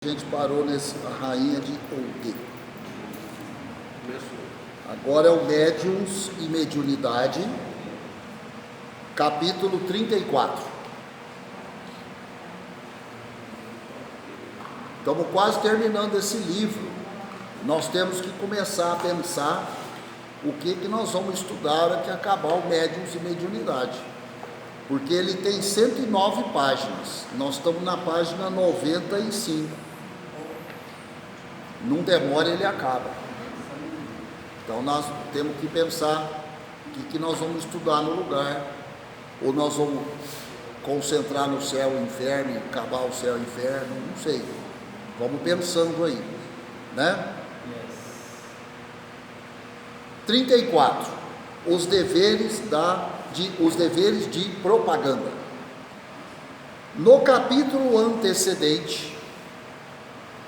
A gente parou nessa rainha de Oude. Agora é o Médiuns e Mediunidade, capítulo 34. Estamos quase terminando esse livro. Nós temos que começar a pensar o que nós vamos estudar na hora que acabar o Médiuns e Mediunidade. Porque ele tem 109 páginas. Nós estamos na página 95. Não demora, ele acaba. Então nós temos que pensar o que nós vamos estudar no lugar. Ou nós vamos concentrar no céu e inferno, e acabar o céu e inferno, não sei. Vamos pensando aí, né? 34. Os deveres de propaganda. No capítulo antecedente,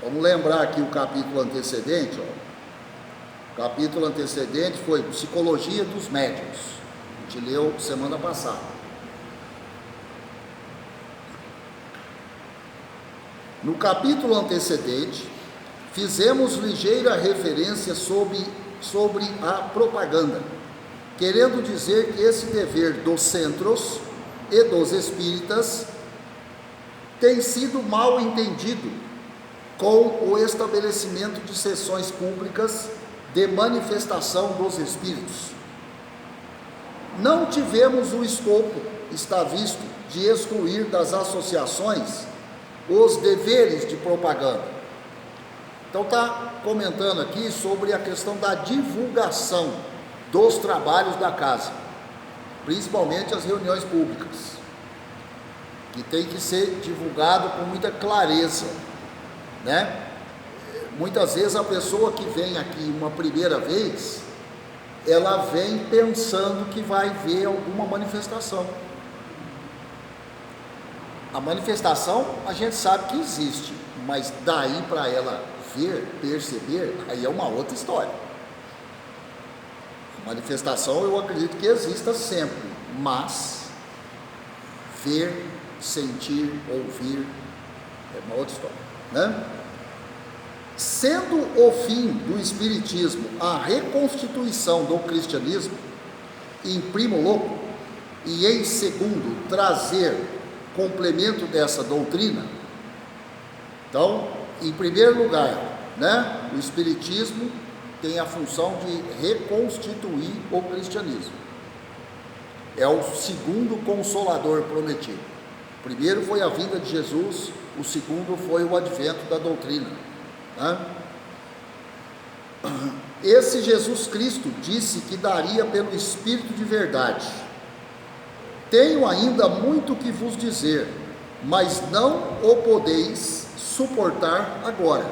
vamos lembrar aqui o capítulo antecedente, ó. O capítulo antecedente foi Psicologia dos Médiuns. A gente leu semana passada. No capítulo antecedente, fizemos ligeira referência sobre a propaganda, querendo dizer que esse dever dos centros e dos espíritas tem sido mal entendido com o estabelecimento de sessões públicas de manifestação dos espíritos. Não tivemos o escopo, está visto, de excluir das associações os deveres de propaganda. Então está comentando aqui sobre a questão da divulgação dos trabalhos da casa, principalmente as reuniões públicas, que tem que ser divulgado com muita clareza, né? Muitas vezes a pessoa que vem aqui uma primeira vez, ela vem pensando que vai ver alguma manifestação. A manifestação a gente sabe que existe, mas daí para ela ver, perceber, aí é uma outra história. A manifestação eu acredito que exista sempre, mas ver, sentir, ouvir é uma outra história, né? Sendo o fim do espiritismo a reconstituição do cristianismo, em primo loco, e em segundo, trazer complemento dessa doutrina. Então, em primeiro lugar, né, o espiritismo tem a função de reconstituir o cristianismo. É o segundo consolador prometido. O primeiro foi a vinda de Jesus, o segundo foi o advento da doutrina, né? Esse Jesus Cristo disse que daria pelo Espírito de verdade. Tenho ainda muito que vos dizer, mas não o podeis suportar agora.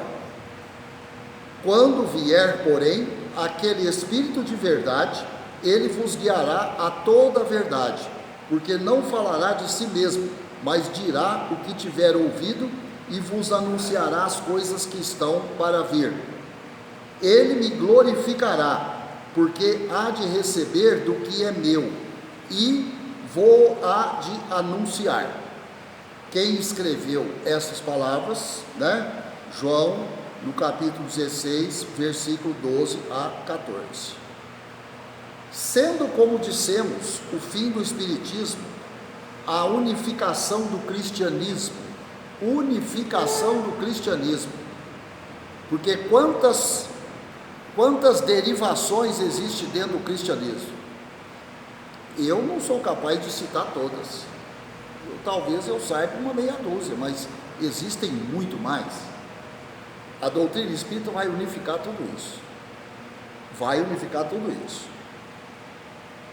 Quando vier, porém, aquele Espírito de verdade, ele vos guiará a toda a verdade, porque não falará de si mesmo, mas dirá o que tiver ouvido e vos anunciará as coisas que estão para vir. Ele me glorificará, porque há de receber do que é meu, e vou há de anunciar. Quem escreveu essas palavras, né? João, no capítulo 16, versículo 12 a 14. Sendo, como dissemos, o fim do espiritismo, a unificação do cristianismo, porque quantas derivações existem dentro do cristianismo? Eu não sou capaz de citar todas. Talvez eu saiba uma meia dúzia, mas existem muito mais. A doutrina espírita vai unificar tudo isso.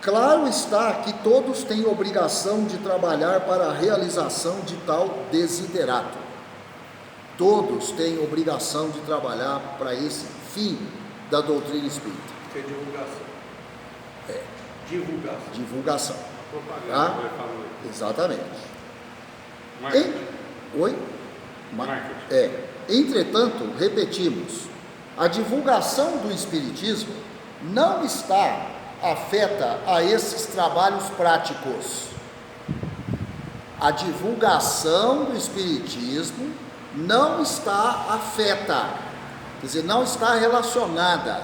Claro está que todos têm obrigação de trabalhar para a realização de tal desiderato. Todos têm obrigação de trabalhar para esse fim da doutrina espírita. Que é divulgação. Divulgação. Propaganda, Tá? falou. Exatamente. Marketing. Entretanto, repetimos, a divulgação do espiritismo não está afeta a esses trabalhos práticos. A divulgação do espiritismo não está afeta, quer dizer, não está relacionada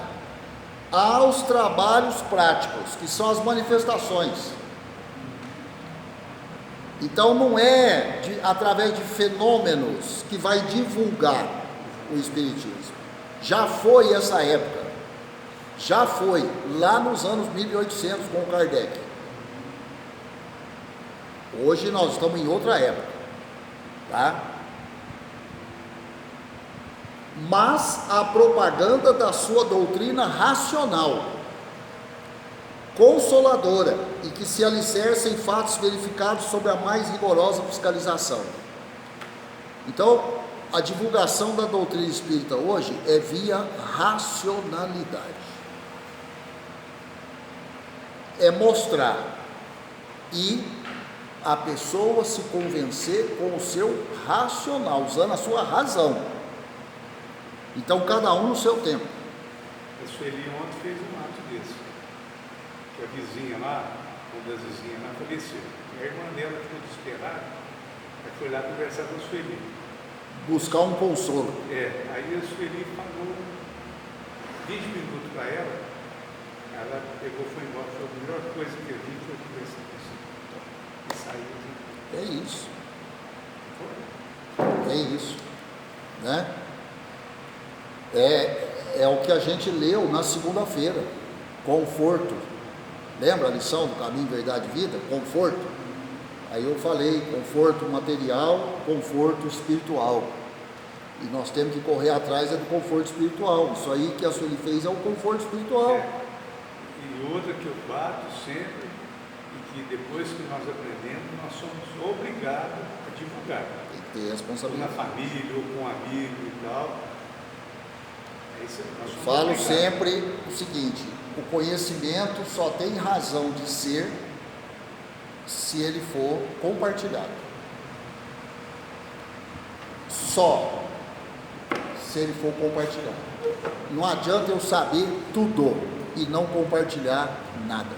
aos trabalhos práticos, que são as manifestações. Então não é através de fenômenos que vai divulgar o Espiritismo. Já foi essa época, já foi lá nos anos 1800 com Kardec. Hoje nós estamos em outra época, tá? Mas a propaganda da sua doutrina racional, consoladora e que se alicerça em fatos verificados sob a mais rigorosa fiscalização. Então, a divulgação da doutrina espírita hoje é via racionalidade. É mostrar e a pessoa se convencer com o seu racional, usando a sua razão. Então, cada um no seu tempo. A Sueli ontem fez um ato desse. Que a vizinha lá, uma das vizinhas lá, faleceu. E a irmã dela ficou desesperada, aí foi lá conversar com a Sueli. Buscar um consolo. Aí a Sueli falou 20 minutos para ela, ela pegou, foi embora, foi a melhor coisa que eu vi foi conversar com você. E saiu. É isso. É isso. Né? É o que a gente leu na segunda-feira. Conforto. Lembra a lição do Caminho, Verdade e Vida? Conforto. Aí eu falei, conforto material, conforto espiritual. E nós temos que correr atrás do conforto espiritual. Isso aí que a Sueli fez é o conforto espiritual. E outra que eu bato sempre, e que depois que nós aprendemos, nós somos obrigados a divulgar. Tem que ter responsabilidade. Ou na família, ou com um amigo e tal. Eu falo sempre o seguinte: o conhecimento só tem razão de ser se ele for compartilhado. Só se ele for compartilhado. Não adianta eu saber tudo e não compartilhar nada.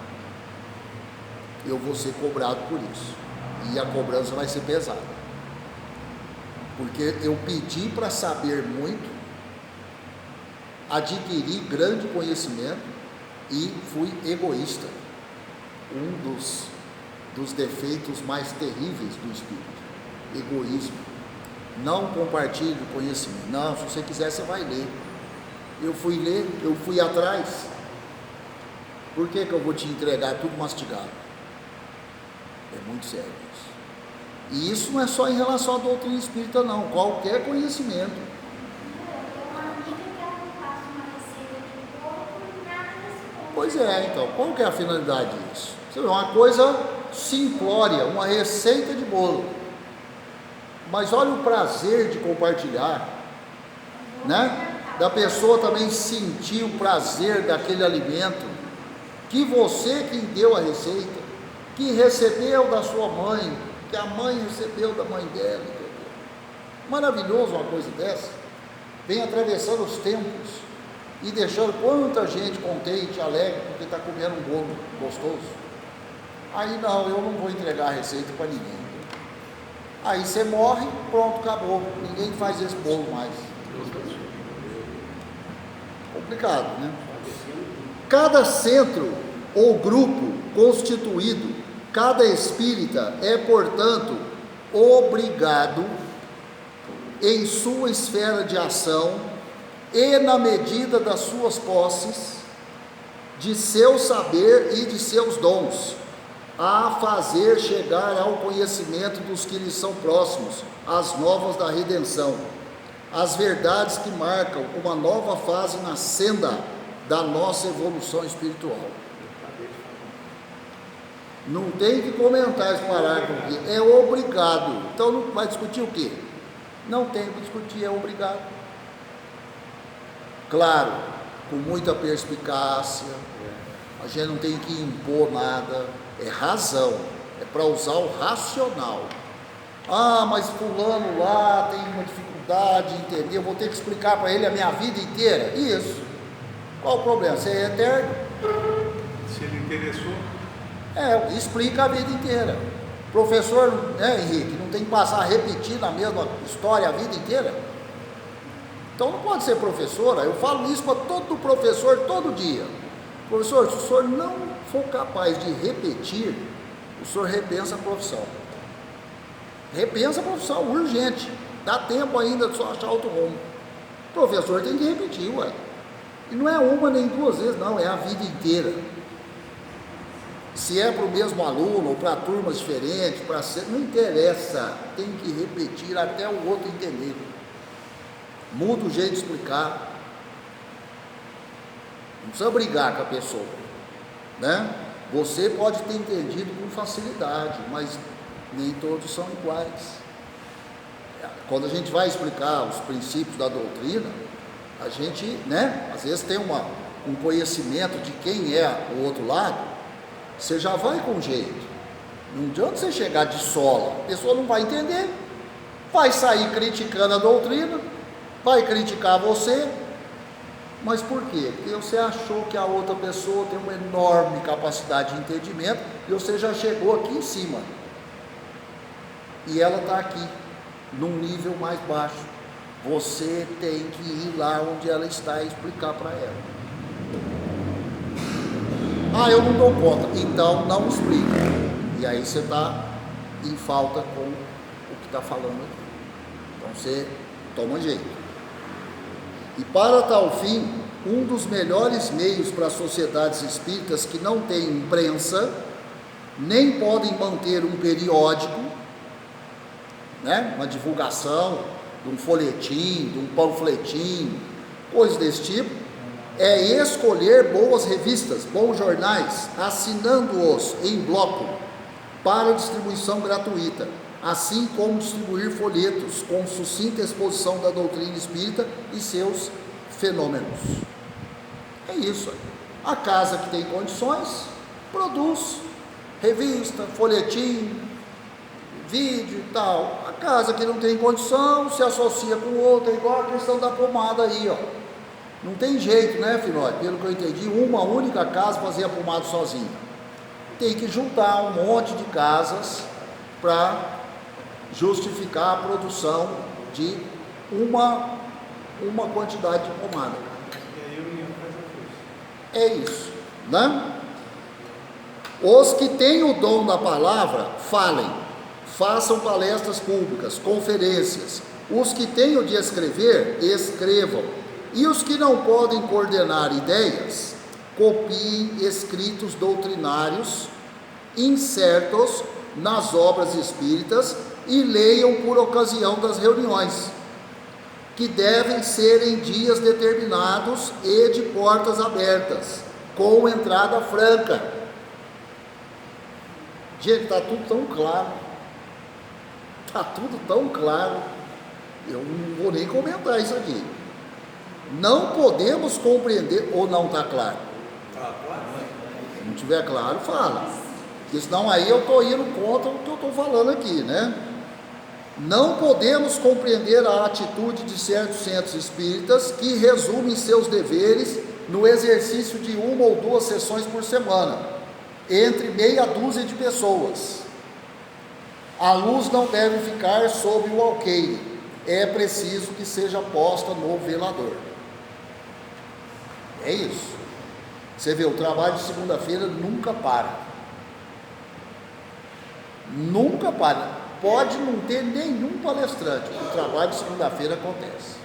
Eu vou ser cobrado por isso. E a cobrança vai ser pesada. Porque eu pedi para saber muito, adquiri grande conhecimento e fui egoísta. Um dos defeitos mais terríveis do espírito, egoísmo. Não compartilhe o conhecimento. Não, se você quiser você vai ler. Eu fui ler, eu fui atrás. Por que eu vou te entregar tudo mastigado? É muito sério isso. E isso não é só em relação à doutrina espírita não, qualquer conhecimento. Pois é, então, qual que é a finalidade disso? Você vê, uma coisa simplória, uma receita de bolo. Mas olha o prazer de compartilhar, né? Da pessoa também sentir o prazer daquele alimento, que você quem deu a receita, que recebeu da sua mãe, que a mãe recebeu da mãe dela. Maravilhoso uma coisa dessa. Vem atravessando os tempos e deixando quanta gente contente, alegre, porque está comendo um bolo gostoso. Aí não, eu não vou entregar a receita para ninguém. Aí você morre, pronto, acabou. Ninguém faz esse bolo mais. Complicado, né? Cada centro ou grupo constituído, cada espírita é, portanto, obrigado em sua esfera de ação e na medida das suas posses, de seu saber e de seus dons, a fazer chegar ao conhecimento dos que lhes são próximos as novas da redenção, as verdades que marcam uma nova fase na senda da nossa evolução espiritual. Não tem que comentar esse parágrafo aqui, é obrigado. Então não vai discutir o quê? Não tem que discutir, é obrigado. Claro, com muita perspicácia, a gente não tem que impor nada, é razão, é para usar o racional. Ah, mas fulano lá tem uma dificuldade de entender, eu vou ter que explicar para ele a minha vida inteira. Isso. Qual o problema? Você é eterno? Se ele interessou. Explica a vida inteira. Professor, né, Henrique, não tem que passar a repetir a mesma história a vida inteira? Então não pode ser professora. Eu falo isso para todo professor todo dia. Professor, se o senhor não for capaz de repetir, o senhor repensa a profissão. Repensa a profissão, urgente. Dá tempo ainda de só achar outro rumo. O professor tem que repetir, ué. E não é uma nem duas vezes, não, é a vida inteira. Se é para o mesmo aluno ou para turmas diferentes, não interessa, tem que repetir até o outro entender. Muda o jeito de explicar. Não precisa brigar com a pessoa, né? Você pode ter entendido com facilidade, mas nem todos são iguais. Quando a gente vai explicar os princípios da doutrina, a gente, né, às vezes tem um conhecimento de quem é o outro lado, você já vai com jeito. Não adianta você chegar de sola, a pessoa não vai entender, vai sair criticando a doutrina, vai criticar você. Mas por quê? Porque você achou que a outra pessoa tem uma enorme capacidade de entendimento e você já chegou aqui em cima. E ela está aqui, num nível mais baixo. Você tem que ir lá onde ela está e explicar para ela. Ah, eu não dou conta. Então não explica. E aí você está em falta com o que está falando aqui. Então você toma jeito. E para tal fim, um dos melhores meios para as sociedades espíritas que não têm imprensa, nem podem manter um periódico, né, uma divulgação, de um folhetim, de um panfletim, coisas desse tipo, é escolher boas revistas, bons jornais, assinando-os em bloco para distribuição gratuita, assim como distribuir folhetos com sucinta exposição da doutrina espírita e seus fenômenos. É isso. A casa que tem condições produz revista, folhetim, vídeo e tal. A casa que não tem condição se associa com outra, igual a questão da pomada aí, ó. Não tem jeito, né, Filói? Pelo que eu entendi, uma única casa fazia a pomada sozinha. Tem que juntar um monte de casas para justificar a produção de uma quantidade de pomada. E aí a União faz a força. É isso, né? Os que têm o dom da palavra, falem, façam palestras públicas, conferências. Os que têm o de escrever, escrevam. E os que não podem coordenar ideias, copiem escritos doutrinários incertos nas obras espíritas e leiam por ocasião das reuniões, que devem ser em dias determinados e de portas abertas, com entrada franca. Gente, está tudo tão claro. Está tudo tão claro. Eu não vou nem comentar isso aqui. Não podemos compreender, ou não está claro? Tá claro? Se não estiver claro, fala. Porque senão aí eu estou indo contra o que eu estou falando aqui, né? Não podemos compreender a atitude de certos centros espíritas que resumem seus deveres no exercício de uma ou duas sessões por semana, entre meia dúzia de pessoas. A luz não deve ficar sob o alqueire, é preciso que seja posta no velador. É isso. Você vê, o trabalho de segunda-feira nunca para. Nunca para. Pode não ter nenhum palestrante, o trabalho de segunda-feira acontece.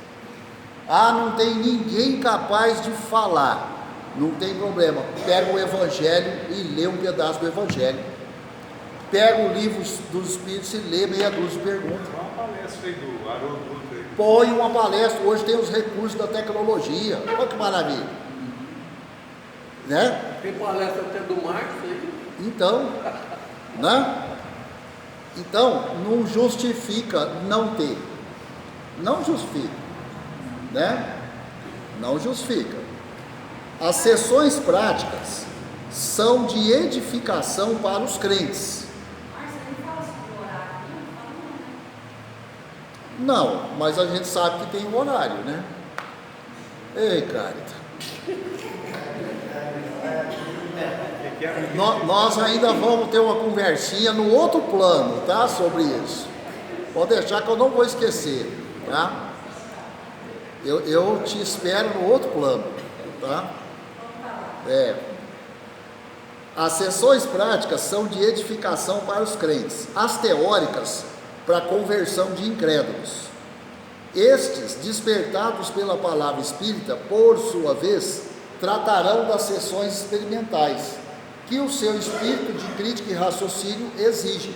Ah, não tem ninguém capaz de falar. Não tem problema. Pega o Evangelho e lê um pedaço do Evangelho. Pega o livro dos Espíritos e lê meia dúzia de perguntas. Uma palestra aí do Haroldo Dutra. Põe uma palestra. Hoje tem os recursos da tecnologia. Olha que maravilha. Né? Tem palestra até do Marx aí. Então, né? Então, não justifica não ter. Não justifica, né? Não justifica. As sessões práticas são de edificação para os crentes. Mas você não fala sobre o horário, Não, mas a gente sabe que tem um horário, né? Ei, Carita. Nós ainda vamos ter uma conversinha no outro plano, tá? Sobre isso. Pode deixar que eu não vou esquecer, tá? Eu te espero no outro plano, tá? As sessões práticas são de edificação para os crentes, as teóricas para a conversão de incrédulos. Estes, despertados pela palavra espírita, por sua vez, tratarão das sessões experimentais, que o seu espírito de crítica e raciocínio exige,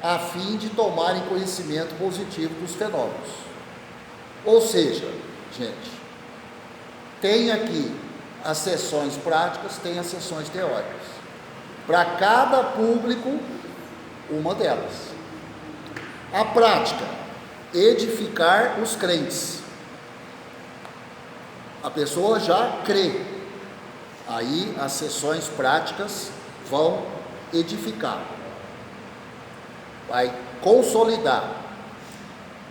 a fim de tomarem conhecimento positivo dos fenômenos. Ou seja, gente, tem aqui as sessões práticas, tem as sessões teóricas. Para cada público, uma delas. A prática, edificar os crentes. A pessoa já crê. Aí as sessões práticas vão edificar. Vai consolidar.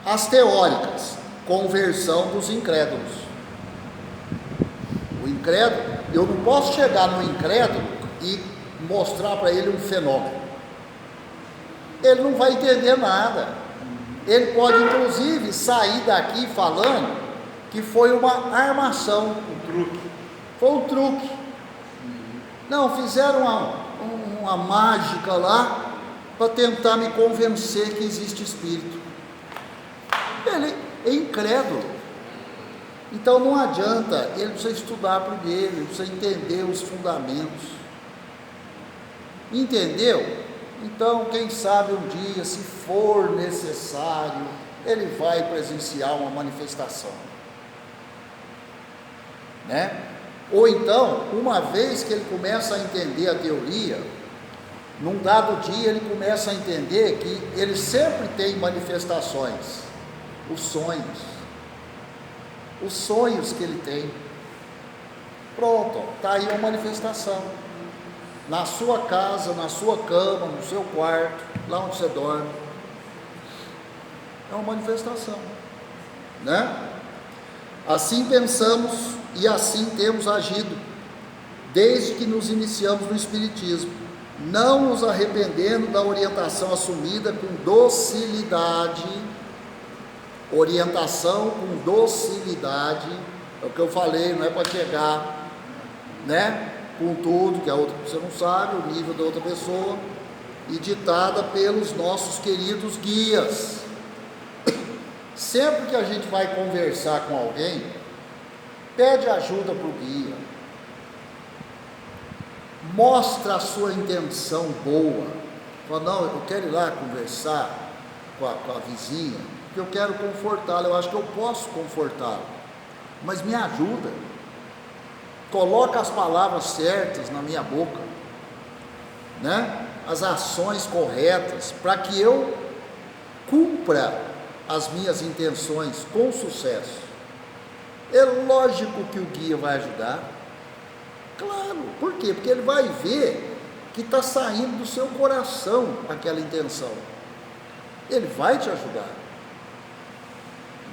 As teóricas, conversão dos incrédulos. O incrédulo, eu não posso chegar no incrédulo e mostrar para ele um fenômeno. Ele não vai entender nada. Ele pode inclusive sair daqui falando que foi uma armação, Um truque. foi um truque. Não, fizeram uma mágica lá para tentar me convencer que existe espírito. Ele é incrédulo. Então não adianta, ele precisa estudar primeiro, ele precisa entender os fundamentos. Entendeu? Então, quem sabe um dia, se for necessário, ele vai presenciar uma manifestação, né? Ou então, uma vez que ele começa a entender a teoria, num dado dia ele começa a entender que ele sempre tem manifestações, os sonhos que ele tem. Pronto, está aí uma manifestação. Na sua casa, na sua cama, no seu quarto, lá onde você dorme. É uma manifestação, né? Assim pensamos e assim temos agido, desde que nos iniciamos no Espiritismo, não nos arrependendo da orientação assumida com docilidade. Orientação com docilidade, é o que eu falei, não é para chegar, né, com tudo que a outra pessoa não sabe, o nível da outra pessoa, e ditada pelos nossos queridos guias. Sempre que a gente vai conversar com alguém, pede ajuda para o guia, mostra a sua intenção boa, fala, não, eu quero ir lá conversar com a vizinha, porque eu quero confortá-la, eu acho que eu posso confortá-la, mas me ajuda, coloca as palavras certas na minha boca, né? As ações corretas, para que eu cumpra as minhas intenções com sucesso. É lógico que o guia vai ajudar, claro, por quê? Porque ele vai ver que está saindo do seu coração aquela intenção, ele vai te ajudar.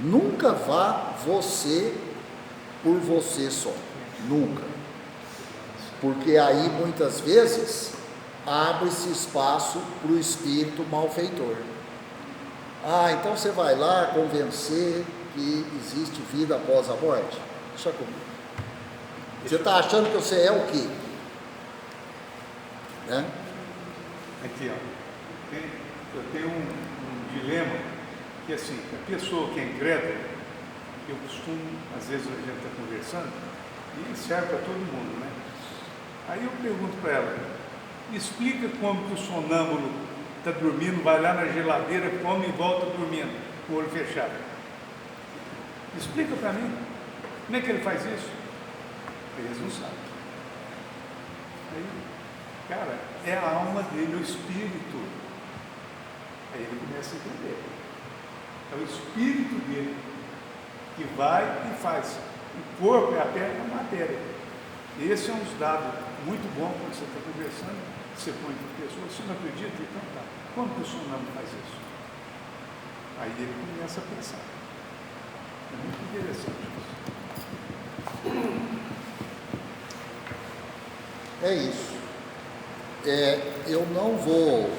Nunca vá você por você só, nunca, porque aí muitas vezes abre-se espaço para o espírito malfeitor. Então você vai lá convencer que existe vida após a morte? Deixa comigo. Você está achando que você é o quê? Né? Aqui, ó, eu tenho um dilema, que assim, a pessoa que é incrédula, eu costumo, às vezes a gente está conversando, e serve para todo mundo, né? Aí eu pergunto para ela, explica como que o sonâmbulo está dormindo, vai lá na geladeira, come e volta dormindo, com o olho fechado. Explica para mim, como é que ele faz isso? Eles não sabem. Aí, cara, é a alma dele, o espírito. Aí ele começa a entender. É o espírito dele que vai e faz. O corpo é apenas a matéria. Esse é um dados muito bom quando você está conversando. Você põe para a pessoa, você não acredita? Então tá. Como que o sonâmbulo faz isso? Aí ele começa a pensar. É muito interessante isso. É isso. Eu não vou